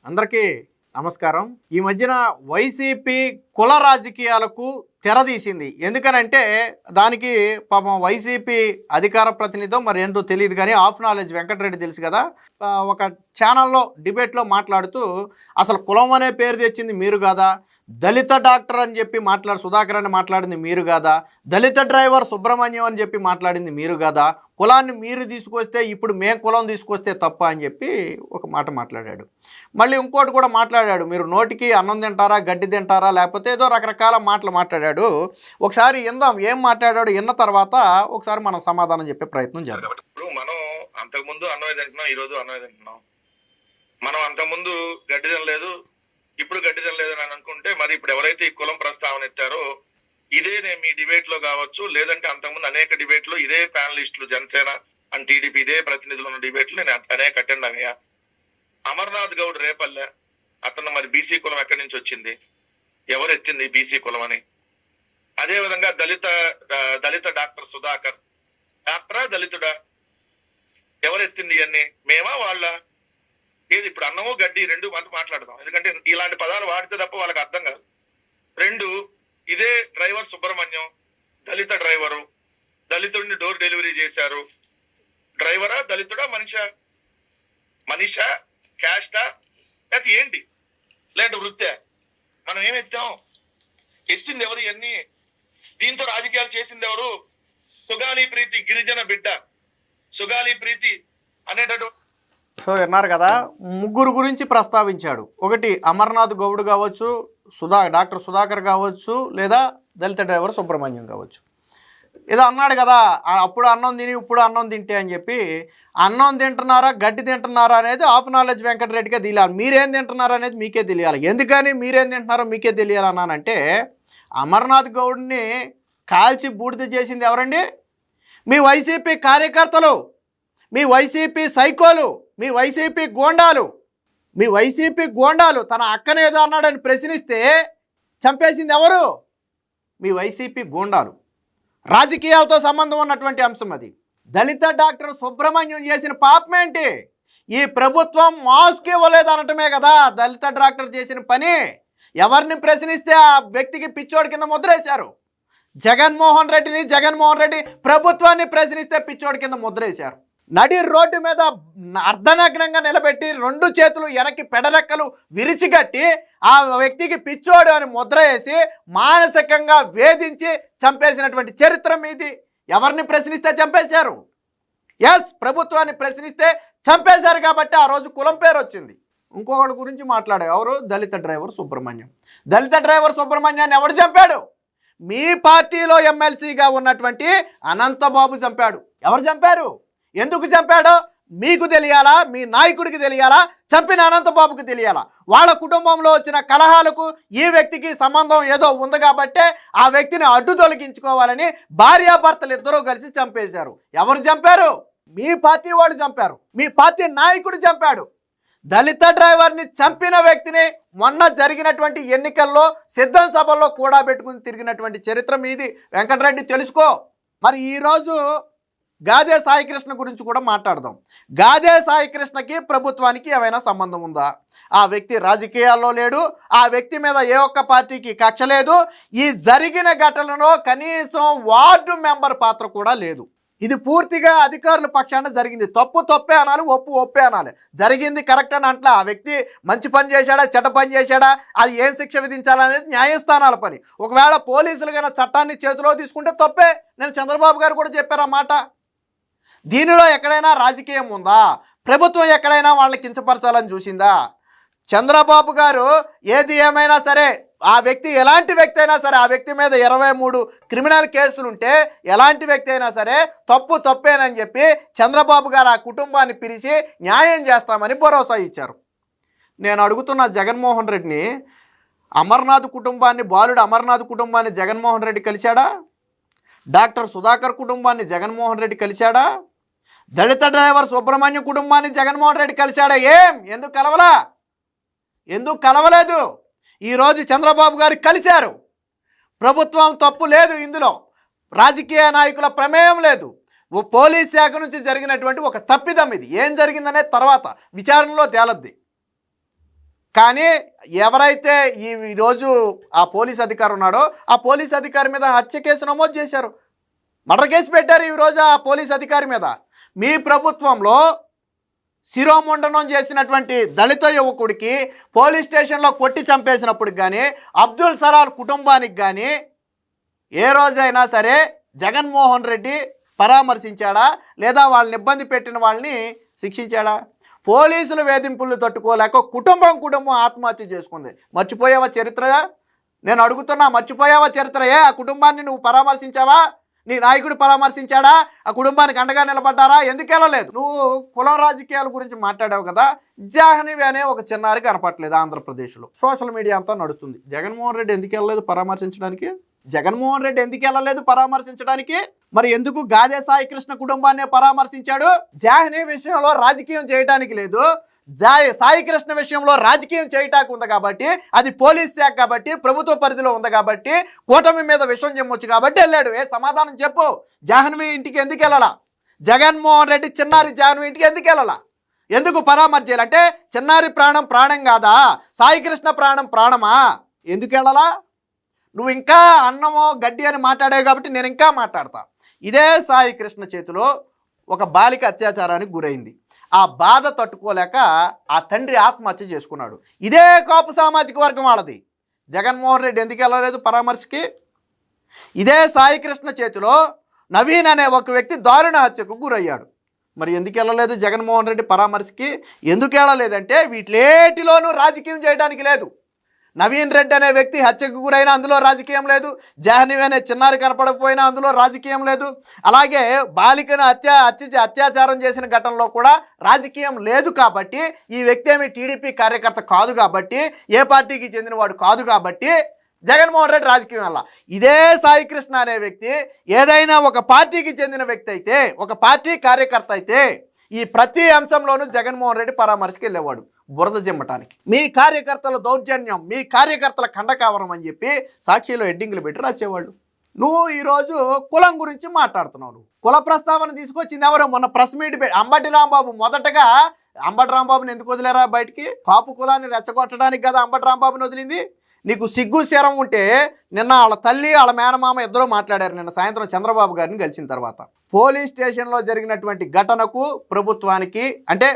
అందరికీ నమస్కారం. ఈ మధ్యన వైసీపీ కుల రాజకీయాలకు తెరదీసింది. ఎందుకనంటే దానికి పాపం వైసీపీ అధికార ప్రతినిధో మరి ఏంటో తెలియదు, కానీ ఆఫ్ నాలెడ్జ్ వెంకటరెడ్డి తెలుసు కదా, ఒక ఛానల్లో డిబేట్లో మాట్లాడుతూ అసలు కులం అనే పేరు తెచ్చింది మీరు కాదా, దళిత డాక్టర్ అని చెప్పి సుధాకర్ అని మాట్లాడింది మీరు కాదా, దళిత డ్రైవర్ సుబ్రహ్మణ్యం అని చెప్పి మాట్లాడింది మీరు కాదా, కులాన్ని మీరు తీసుకొస్తే ఇప్పుడు మేము కులం తీసుకొస్తే తప్ప అని చెప్పి ఒక మాట మాట్లాడాడు. మళ్ళీ ఇంకోటి కూడా మాట్లాడాడు, మీరు నోటికి అన్నం తింటారా గడ్డి తింటారా లేకపోతే ఏదో రకరకాల మాటలు మాట్లాడాడు. ఒకసారి ఇందాం ఏం మాట్లాడాడు, విన్న తర్వాత ఒకసారి మనం సమాధానం చెప్పే ప్రయత్నం చేద్దాం. ఇప్పుడు మనం అంతకుముందు అన్నమే తింటున్నాం, ఈ రోజు అన్నమే తింటున్నాం. మనం అంతకుముందు గడ్డి తినలేదు, ఇప్పుడు గడ్డి తినలేదు అని అనుకుంటే మరి ఇప్పుడు ఎవరైతే ఈ కులం ప్రస్తావన ఎత్తారో ఇదే మీ డిబేట్ లో కావచ్చు, లేదంటే అంతకుముందు అనేక డిబేట్లు ఇదే ప్యానలిస్టులు జనసేన అండ్ టీడీపీ ఇదే ప్రతినిధులు ఉన్న డిబేట్లు నేను అనేక అటెండ్ అయ్యా. అమర్నాథ్ గౌడ్ రేపల్లె అతను మరి బీసీ కులం ఎక్కడి నుంచి వచ్చింది, ఎవరు ఎత్తింది బీసీ కులం అని. అదే విధంగా దళిత డాక్టర్ సుధాకర్ డాక్టరా దళితుడా, ఎవరు ఎత్తింది ఇవన్నీ, మేమా వాళ్ళ? ఏది ఇప్పుడు అన్నము గడ్డి రెండు మాట్లాడదాం, ఎందుకంటే ఇలాంటి పదాలు వాడితే తప్ప వాళ్ళకి అర్థం కాదు. రెండు, ఇదే డ్రైవర్ సుబ్రహ్మణ్యం దళిత డ్రైవరు, దళితుడిని డోర్ డెలివరీ చేశారు. డ్రైవరా దళితుడా, మనిషా క్యాస్టా, అది ఏంటి? లేదంటే వృత్తే? మనం ఏమెత్తాం? ఎత్తింది ఎవరు ఇవన్నీ? దీంతో రాజకీయాలు చేసింది ఎవరు? సుగాలి ప్రీతి గిరిజన బిడ్డ, సుగాలి ప్రీతి అనేటటువంటి. సో విన్నారు కదా, ముగ్గురు గురించి ప్రస్తావించాడు. ఒకటి అమర్నాథ్ గౌడ్ కావచ్చు, డాక్టర్ సుధాకర్ కావచ్చు, లేదా దళిత డ్రైవర్ సుబ్రహ్మణ్యం కావచ్చు. ఏదో అన్నాడు కదా, అప్పుడు అన్నం తిని ఇప్పుడు అన్నం తింటే అని చెప్పి. అన్నం తింటున్నారా గడ్డి తింటున్నారా అనేది ఆఫ్ నాలెడ్జ్ వెంకటరెడ్డిగా తెలియాలి. మీరేం తింటున్నారా అనేది మీకే తెలియాలి. ఎందుకని మీరేం తింటున్నారో మీకే తెలియాలన్నానంటే, అమర్నాథ్ గౌడ్ని కాల్చి బూడిద చేసింది ఎవరండి? మీ వైసీపీ కార్యకర్తలు, మీ వైసీపీ సైకోలు, మీ వైసీపీ గోండాలు. తన అక్కనేదో అన్నాడని ప్రశ్నిస్తే చంపేసింది ఎవరు? మీ వైసీపీ గోండాలు. రాజకీయాలతో సంబంధం ఉన్నటువంటి అంశం అది. దళిత డాక్టర్ సుబ్రహ్మణ్యం చేసిన పాపమేంటి? ఈ ప్రభుత్వం మాస్క్ ఇవ్వలేదు అనటమే కదా దళిత డాక్టర్ చేసిన పని. ఎవరిని ప్రశ్నిస్తే ఆ వ్యక్తికి పిచ్చోడి కింద ముద్రేశారు. జగన్మోహన్ రెడ్డి ప్రభుత్వాన్ని ప్రశ్నిస్తే పిచ్చోడి కింద ముద్రేశారు. నడి రోడ్డు మీద అర్ధనగ్నంగా నిలబెట్టి రెండు చేతులు వెనక్కి పెడరెక్కలు విరిచిగట్టి ఆ వ్యక్తికి పిచ్చోడు అని ముద్ర వేసి మానసికంగా వేధించి చంపేసినటువంటి చరిత్ర మీది. ఎవరిని ప్రశ్నిస్తే చంపేశారు. ఎస్, ప్రభుత్వాన్ని ప్రశ్నిస్తే చంపేశారు కాబట్టి ఆ రోజు కులం పేరు వచ్చింది. ఇంకొకటి గురించి మాట్లాడే, ఎవరు? దళిత డ్రైవర్ సుబ్రహ్మణ్యం. దళిత డ్రైవర్ సుబ్రహ్మణ్యాన్ని ఎవడు చంపాడు? మీ పార్టీలో ఎమ్మెల్సీగా ఉన్నటువంటి అనంతబాబు చంపాడు. ఎవరు చంపారు? ఎందుకు చంపాడో మీకు తెలియాలా, మీ నాయకుడికి తెలియాలా, చంపిన అనంతబాబుకి తెలియాలా. వాళ్ళ కుటుంబంలో వచ్చిన కలహాలకు ఈ వ్యక్తికి సంబంధం ఏదో ఉంది కాబట్టే ఆ వ్యక్తిని అడ్డు తొలగించుకోవాలని భార్యాభర్తలు ఇద్దరూ కలిసి చంపేశారు. ఎవరు చంపారు? మీ పార్టీ వాళ్ళు చంపారు. మీ పార్టీ నాయకుడు చంపాడు. దళిత డ్రైవర్ని చంపిన వ్యక్తిని మొన్న జరిగినటువంటి ఎన్నికల్లో సిద్ధం సభల్లో కూడా పెట్టుకుని తిరిగినటువంటి చరిత్ర మీది. వెంకటరెడ్డి తెలుసుకో. మరి ఈరోజు గాదే సాయికృష్ణ గురించి కూడా మాట్లాడదాం. గాదే సాయికృష్ణకి ప్రభుత్వానికి ఏమైనా సంబంధం ఉందా? ఆ వ్యక్తి రాజకీయాల్లో లేడు. ఆ వ్యక్తి మీద ఏ ఒక్క పార్టీకి కక్ష లేదు. ఈ జరిగిన ఘటనలో కనీసం వార్డు మెంబర్ పాత్ర కూడా లేదు. ఇది పూర్తిగా అధికారుల పక్షాన జరిగింది. తప్పు తప్పే అనాలి, ఒప్పు ఒప్పే అనాలి. జరిగింది కరెక్ట్ అని అంట్లా. ఆ వ్యక్తి మంచి పని చేశాడా చెడ్డ పని చేశాడా, అది ఏం శిక్ష విధించాలనేది న్యాయస్థానాల పని. ఒకవేళ పోలీసులు కన్నా చట్టాన్ని చేతిలో తీసుకుంటే తప్పే. నేను చంద్రబాబు గారు కూడా చెప్పారు ఆ మాట. దీనిలో ఎక్కడైనా రాజకీయం ఉందా? ప్రభుత్వం ఎక్కడైనా వాళ్ళని కించపరచాలని చూసిందా? చంద్రబాబు గారు ఏది ఏమైనా సరే, ఆ వ్యక్తి ఎలాంటి వ్యక్తి అయినా సరే, ఆ వ్యక్తి మీద 23 క్రిమినల్ కేసులుంటే ఎలాంటి వ్యక్తి అయినా సరే తప్పు తప్పేనని చెప్పి చంద్రబాబు గారు ఆ కుటుంబాన్ని పిలిచి న్యాయం చేస్తామని భరోసా ఇచ్చారు. నేను అడుగుతున్న జగన్మోహన్ రెడ్డిని, బాలుడు అమర్నాథ్ కుటుంబాన్ని జగన్మోహన్ రెడ్డి కలిశాడా? డాక్టర్ సుధాకర్ కుటుంబాన్ని జగన్మోహన్ రెడ్డి కలిశాడా? దళిత డ్రైవర్ సుబ్రహ్మణ్యం కుటుంబాన్ని జగన్మోహన్ రెడ్డి కలిశాడా? ఎందుకు కలవలేదు? ఈరోజు చంద్రబాబు గారు కలిశారు. ప్రభుత్వం తప్పు లేదు, ఇందులో రాజకీయ నాయకుల ప్రమేయం లేదు. పోలీస్ శాఖ నుంచి జరిగినటువంటి ఒక తప్పిదం ఇది. ఏం జరిగిందనే తర్వాత విచారణలో తేలద్ది. కానీ ఎవరైతే ఈరోజు ఆ పోలీస్ అధికారి ఉన్నాడో ఆ పోలీస్ అధికారి మీద హత్య కేసు నమోదు చేశారు, మర్డర్ కేసు పెట్టారు ఈరోజు ఆ పోలీస్ అధికారి మీద. మీ ప్రభుత్వంలో శిరోముండనం చేసినటువంటి దళిత యువకుడికి పోలీస్ స్టేషన్లో కొట్టి చంపేసినప్పుడు కానీ అబ్దుల్ సలాం కుటుంబానికి కానీ ఏ రోజైనా సరే జగన్మోహన్ రెడ్డి పరామర్శించాడా, లేదా వాళ్ళని ఇబ్బంది పెట్టిన వాళ్ళని శిక్షించాడా? పోలీసుల వేధింపులు తట్టుకోలేక కుటుంబం ఆత్మహత్య చేసుకుంది. మర్చిపోయావా చరిత్ర? నేను అడుగుతున్నా, మర్చిపోయావా చరిత్రయే? ఆ కుటుంబాన్ని నువ్వు పరామర్శించావా? నీ నాయకుడు పరామర్శించాడా? ఆ కుటుంబానికి అండగా నిలబడ్డారా? ఎందుకు వెళ్ళలేదు? నువ్వు కులం రాజకీయాల గురించి మాట్లాడావు కదా, జాహ్నవి అనే ఒక చిన్నారి కనపట్లేదు ఆంధ్రప్రదేశ్లో. సోషల్ మీడియా అంతా నడుస్తుంది. జగన్మోహన్ రెడ్డి ఎందుకు వెళ్ళలేదు పరామర్శించడానికి? జగన్మోహన్ రెడ్డి ఎందుకు వెళ్ళలేదు పరామర్శించడానికి? మరి ఎందుకు గాదే సాయి కృష్ణ కుటుంబాన్ని పరామర్శించాడు? జాహ్నవి విషయంలో రాజకీయం చేయడానికి లేదు, సాయి కృష్ణ విషయంలో రాజకీయం చేయటానికి ఉంది కాబట్టి, అది పోలీస్ శాఖ కాబట్టి, ప్రభుత్వ పరిధిలో ఉంది కాబట్టి, కూటమి మీద విషయం చెమ్మొచ్చు కాబట్టి వెళ్ళాడు. సమాధానం చెప్పు. జాహ్నవి ఇంటికి ఎందుకు వెళ్ళాలా? జగన్మోహన్ రెడ్డి చిన్నారి జాహ్నవి ఇంటికి ఎందుకు వెళ్ళాలా? ఎందుకు పరామర్శ చేయాలంటే చిన్నారి ప్రాణం ప్రాణం కాదా? సాయి కృష్ణ ప్రాణం ప్రాణమా? ఎందుకు వెళ్ళాలా? నువ్వు ఇంకా అన్నమో గడ్డి అని మాట్లాడావు కాబట్టి నేను ఇంకా మాట్లాడతా. ఇదే సాయి కృష్ణ చేతిలో ఒక బాలిక అత్యాచారానికి గురైంది. ఆ బాధ తట్టుకోలేక ఆ తండ్రి ఆత్మహత్య చేసుకున్నాడు. ఇదే కాపు సామాజిక వర్గం వాళ్ళది. జగన్మోహన్ రెడ్డి ఎందుకు వెళ్ళలేదు పరామర్శకి? ఇదే సాయి కృష్ణ చేతిలో నవీన్ అనే ఒక వ్యక్తి దారుణ హత్యకు గురయ్యాడు. మరి ఎందుకు వెళ్ళలేదు జగన్మోహన్ రెడ్డి పరామర్శకి? ఎందుకు వెళ్ళలేదంటే వీటిలేటిలోనూ రాజకీయం చేయడానికి లేదు. నవీన్ రెడ్డి అనే వ్యక్తి హత్యకు గురైనా అందులో రాజకీయం లేదు, జాహ్నవి అనే చిన్నారి కనపడకపోయినా అందులో రాజకీయం లేదు, అలాగే బాలికను అత్యాచారం చేసిన ఘటనలో కూడా రాజకీయం లేదు. కాబట్టి ఈ వ్యక్తి ఏమి టీడీపీ కార్యకర్త కాదు కాబట్టి, ఏ పార్టీకి చెందినవాడు కాదు కాబట్టి జగన్మోహన్ రెడ్డి రాజకీయం వల్ల. ఇదే సాయి కృష్ణ అనే వ్యక్తి ఏదైనా ఒక పార్టీకి చెందిన వ్యక్తి అయితే, ఒక పార్టీ కార్యకర్త అయితే ఈ ప్రతి అంశంలోనూ జగన్మోహన్ రెడ్డి పరామర్శకి వెళ్ళేవాడు బురద జిమ్మటానికి. మీ కార్యకర్తల దౌర్జన్యం, మీ కార్యకర్తల కండకావరం అని చెప్పి సాక్షిలో హెడ్డింగ్లు పెట్టి రాసేవాళ్ళు. నువ్వు ఈరోజు కులం గురించి మాట్లాడుతున్నావు. కుల ప్రస్తావన తీసుకొచ్చింది ఎవరు? మొన్న ప్రెస్ మీట్ అంబటి రాంబాబు. మొదటగా అంబటి రాంబాబుని ఎందుకు వదిలేరా బయటికి? కాపు కులాన్ని రెచ్చగొట్టడానికి కదా అంబటి రాంబాబుని వదిలింది. నీకు సిగ్గు శరం ఉంటే నిన్న వాళ్ళ తల్లి వాళ్ళ మేనమామ ఇద్దరూ మాట్లాడారు నిన్న సాయంత్రం చంద్రబాబు గారిని కలిసిన తర్వాత. పోలీస్ స్టేషన్లో జరిగినటువంటి ఘటనకు ప్రభుత్వానికి అంటే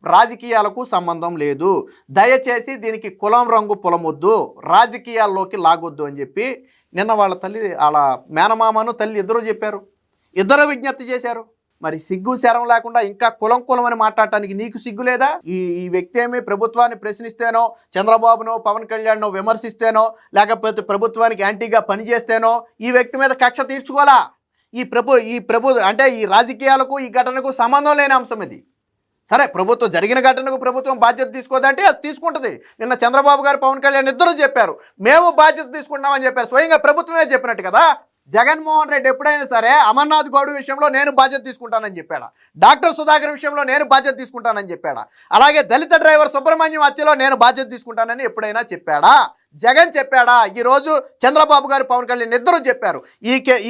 రాజకీయాలకు సంబంధం లేదు, దయచేసి దీనికి కులం రంగు పొలమొద్దు, రాజకీయాల్లోకి లాగొద్దు అని చెప్పి నిన్న వాళ్ళ తల్లి వాళ్ళ మేనమామను తల్లి ఇద్దరూ చెప్పారు, ఇద్దరు విజ్ఞప్తి చేశారు. మరి సిగ్గు శరం లేకుండా ఇంకా కులం అని మాట్లాడటానికి నీకు సిగ్గు లేదా? ఈ వ్యక్తి ఏమి ప్రభుత్వాన్ని ప్రశ్నిస్తేనో, చంద్రబాబునో పవన్ కళ్యాణ్నో విమర్శిస్తేనో, లేకపోతే ప్రభుత్వానికి యాంటీగా పనిచేస్తేనో ఈ వ్యక్తి మీద కక్ష తీర్చుకోవాలా? ఈ ప్రభు అంటే ఈ రాజకీయాలకు ఈ ఘటనకు సంబంధం లేని అంశం ఇది. సరే, ప్రభుత్వం జరిగిన ఘటనకు ప్రభుత్వం బాధ్యత తీసుకోదంటే అది తీసుకుంటుంది. నిన్న చంద్రబాబు గారు పవన్ కళ్యాణ్ ఇద్దరు చెప్పారు, మేము బాధ్యత తీసుకుంటామని చెప్పారు. స్వయంగా ప్రభుత్వమే చెప్పినట్టు కదా. జగన్మోహన్ రెడ్డి ఎప్పుడైనా సరే అమర్నాథ్ గౌడ్ విషయంలో నేను బాధ్యత తీసుకుంటానని చెప్పాడా? డాక్టర్ సుధాకర్ విషయంలో నేను బాధ్యత తీసుకుంటానని చెప్పాడా? అలాగే దళిత డ్రైవర్ సుబ్రహ్మణ్యం హత్యలో నేను బాధ్యత తీసుకుంటానని ఎప్పుడైనా చెప్పాడా? జగన్ చెప్పాడా? ఈరోజు చంద్రబాబు గారు పవన్ కళ్యాణ్ ఇద్దరు చెప్పారు,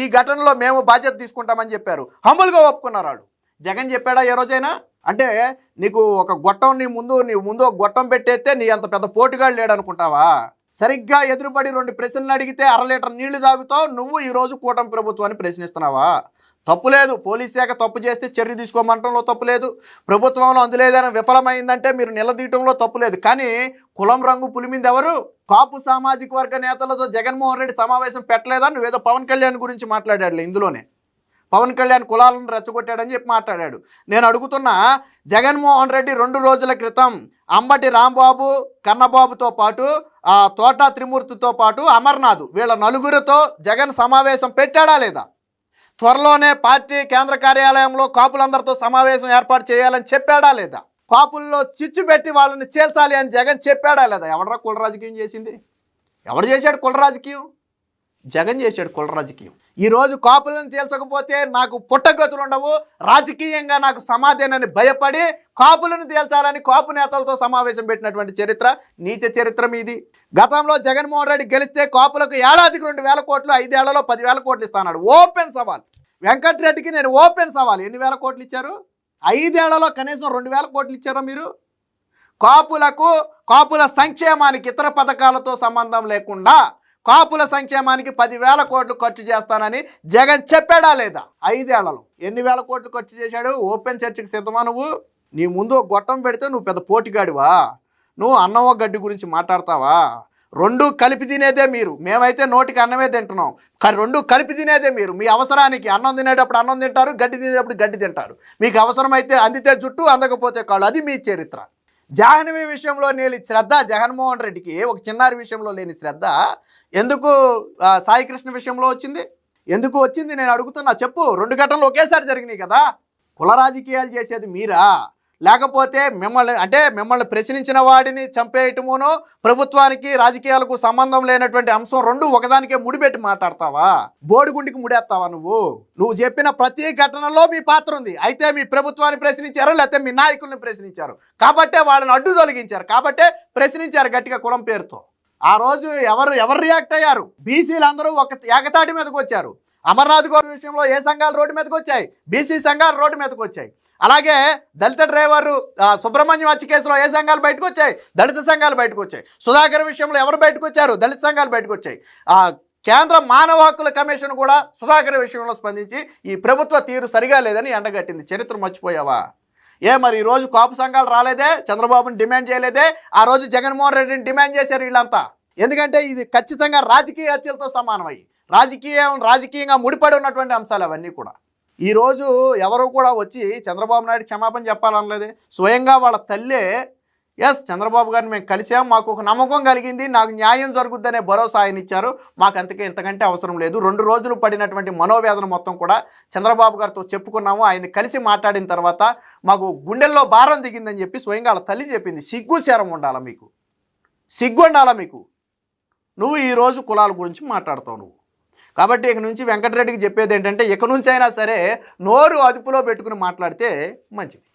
ఈ ఘటనలో మేము బాధ్యత తీసుకుంటామని చెప్పారు. హంబుల్గా ఒప్పుకున్నారు వాళ్ళు. జగన్ చెప్పాడా ఏ రోజైనా? అంటే నీకు ఒక గొట్టం నీ ముందు ఒక గొట్టం పెట్టేస్తే నీ అంత పెద్ద పోటుగాడు లేడు అనుకుంటావా? సరిగ్గా ఎదురుపడి 2 ప్రశ్నలు అడిగితే 1/2 లీటర్ నీళ్లు తాగుతావు. నువ్వు ఈరోజు కూటమి ప్రభుత్వాన్ని ప్రశ్నిస్తున్నావా? తప్పు లేదు. పోలీస్ శాఖ తప్పు చేస్తే చర్య తీసుకోమంటంలో తప్పు లేదు, ప్రభుత్వంలో అందులేదని విఫలమైందంటే మీరు నిలదీయటంలో తప్పు లేదు. కానీ కులం రంగు పులిమింది ఎవరు? కాపు సామాజిక వర్గ నేతలతో జగన్మోహన్ రెడ్డి సమావేశం పెట్టలేదా? నువ్వేదో పవన్ కళ్యాణ్ గురించి మాట్లాడాడులే, ఇందులోనే పవన్ కళ్యాణ్ కులాలను రెచ్చగొట్టాడని చెప్పి మాట్లాడాడు. నేను అడుగుతున్నా, జగన్మోహన్ రెడ్డి 2 రోజుల క్రితం అంబటి రాంబాబు, కన్నబాబుతో పాటు తోట త్రిమూర్తితో పాటు అమర్నాథ్ వీళ్ళ 4గురితో జగన్ సమావేశం పెట్టాడా లేదా? త్వరలోనే పార్టీ కేంద్ర కార్యాలయంలో కాపులందరితో సమావేశం ఏర్పాటు చేయాలని చెప్పాడా లేదా? కాపుల్లో చిచ్చు పెట్టి వాళ్ళని చేల్చాలి అని జగన్ చెప్పాడా లేదా? ఎవడరా కుల రాజకీయం చేసింది? ఎవడు చేశాడు కుల రాజకీయం? జగన్ చేశాడు కుల రాజకీయం. ఈరోజు కాపులను తేల్చకపోతే నాకు పుట్టగతులు ఉండవు, రాజకీయంగా నాకు సమాధానాన్ని భయపడి కాపులను తేల్చాలని కాపు నేతలతో సమావేశం పెట్టినటువంటి చరిత్ర, నీచ చరిత్ర మీది. గతంలో జగన్మోహన్ రెడ్డి గెలిస్తే కాపులకు ఏడాదికి 2,000 కోట్లు, 5 ఏళ్లలో 10,000 కోట్లు ఇస్తాడు. ఓపెన్ సవాల్. వెంకటరెడ్డికి నేను ఓపెన్ సవాల్. ఎన్ని వేల కోట్లు ఇచ్చారు? 5 ఏళ్లలో కనీసం 2,000 కోట్లు ఇచ్చారా మీరు? కాపుల సంక్షేమానికి ఇతర పథకాలతో సంబంధం లేకుండా కాపుల సంక్షేమానికి 10,000 కోట్లు ఖర్చు చేస్తానని జగన్ చెప్పాడా లేదా? 5 ఏళ్లలో ఎన్ని వేల కోట్లు ఖర్చు చేశాడు? ఓపెన్ చర్చకి సిద్ధమా నువ్వు? నీ ముందు ఒక గొట్టం పెడితే నువ్వు పెద్ద పోటీగాడివా? నువ్వు అన్నం ఒక గడ్డి గురించి మాట్లాడతావా? రెండు కలిపి తినేదే మీరు. మేమైతే నోటికి అన్నమే తింటున్నాం, కానీ రెండు కలిపి తినేదే మీరు. మీ అవసరానికి అన్నం తినేటప్పుడు అన్నం తింటారు, గడ్డి తినేటప్పుడు గడ్డి తింటారు. మీకు అవసరమైతే అందితే జుట్టు, అందకపోతే కాళ్ళు. అది మీ చరిత్ర. జాహ్నవి విషయంలో లేని శ్రద్ధ జగన్మోహన్ రెడ్డికి, ఒక చిన్నారి విషయంలో లేని శ్రద్ధ ఎందుకు సాయి కృష్ణ విషయంలో వచ్చింది? ఎందుకు వచ్చింది నేను అడుగుతున్నా, చెప్పు. 2 ఘటనలు ఒకేసారి జరిగినాయి కదా. కుల రాజకీయాలు చేసేది మీరా? లేకపోతే మిమ్మల్ని ప్రశ్నించిన వాడిని చంపేయటమును ప్రభుత్వానికి రాజకీయాలకు సంబంధం లేనటువంటి అంశం రెండు ఒకదానికే ముడిపెట్టి మాట్లాడతావా? బోడిగుండికి ముడేస్తావా నువ్వు చెప్పిన ప్రతి ఘటనలో మీ పాత్ర ఉంది. అయితే మీ ప్రభుత్వాన్ని ప్రశ్నించారు, లేకపోతే మీ నాయకుల్ని ప్రశ్నించారు, కాబట్టే వాళ్ళని అడ్డు తొలగించారు, కాబట్టే ప్రశ్నించారు గట్టిగా కులం పేరుతో. ఆ రోజు ఎవరు రియాక్ట్ అయ్యారు? బీసీలు అందరూ ఒక ఏకతాటి మీదకి వచ్చారు. అమర్నాథ్ గౌడ్ విషయంలో ఏ సంఘాలు రోడ్డు మీదకి వచ్చాయి? బీసీ సంఘాలు రోడ్డు మీదకి వచ్చాయి. అలాగే దళిత డ్రైవరు సుబ్రహ్మణ్యం హత్య కేసులో ఏ సంఘాలు బయటకు వచ్చాయి? దళిత సంఘాలు బయటకు వచ్చాయి. సుధాకర్ విషయంలో ఎవరు బయటకు వచ్చారు? దళిత సంఘాలు బయటకు వచ్చాయి. కేంద్ర మానవ హక్కుల కమిషన్ కూడా సుధాకర్ విషయంలో స్పందించి ఈ ప్రభుత్వ తీరు సరిగా లేదని ఎండగట్టింది. చరిత్ర మర్చిపోయావా? మరి ఈరోజు కాపు సంఘాలు రాలేదే? చంద్రబాబుని డిమాండ్ చేయలేదే? ఆ రోజు జగన్మోహన్ రెడ్డిని డిమాండ్ చేశారు వీళ్ళంతా. ఎందుకంటే ఇది ఖచ్చితంగా రాజకీయ హత్యలతో సమానమై రాజకీయంగా ముడిపడి ఉన్నటువంటి అంశాలు అవన్నీ కూడా. ఈరోజు ఎవరు కూడా వచ్చి చంద్రబాబు నాయుడు క్షమాపణ చెప్పాలనలేదే. స్వయంగా వాళ్ళ తల్లే చంద్రబాబు గారిని మేము కలిసాం, మాకు ఒక నమ్మకం కలిగింది, నాకు న్యాయం జరుగుద్దనే భరోసా ఆయన ఇచ్చారు, మాకు ఇంతకంటే అవసరం లేదు. 2 రోజులు పడినటువంటి మనోవేదన మొత్తం కూడా చంద్రబాబు గారితో చెప్పుకున్నాము. ఆయన కలిసి మాట్లాడిన తర్వాత మాకు గుండెల్లో భారం దిగిందని చెప్పి స్వయంగా వాళ్ళ తల్లి చెప్పింది. సిగ్గు శరం ఉండాలా మీకు? సిగ్గు ఉండాలా మీకు? నువ్వు ఈరోజు కులాల గురించి మాట్లాడతావు నువ్వు. కాబట్టి ఇక నుంచి వెంకటరెడ్డికి చెప్పేది ఏంటంటే, ఇక నుంచి అయినా సరే నోరు అదుపులో పెట్టుకుని మాట్లాడితే మంచిది.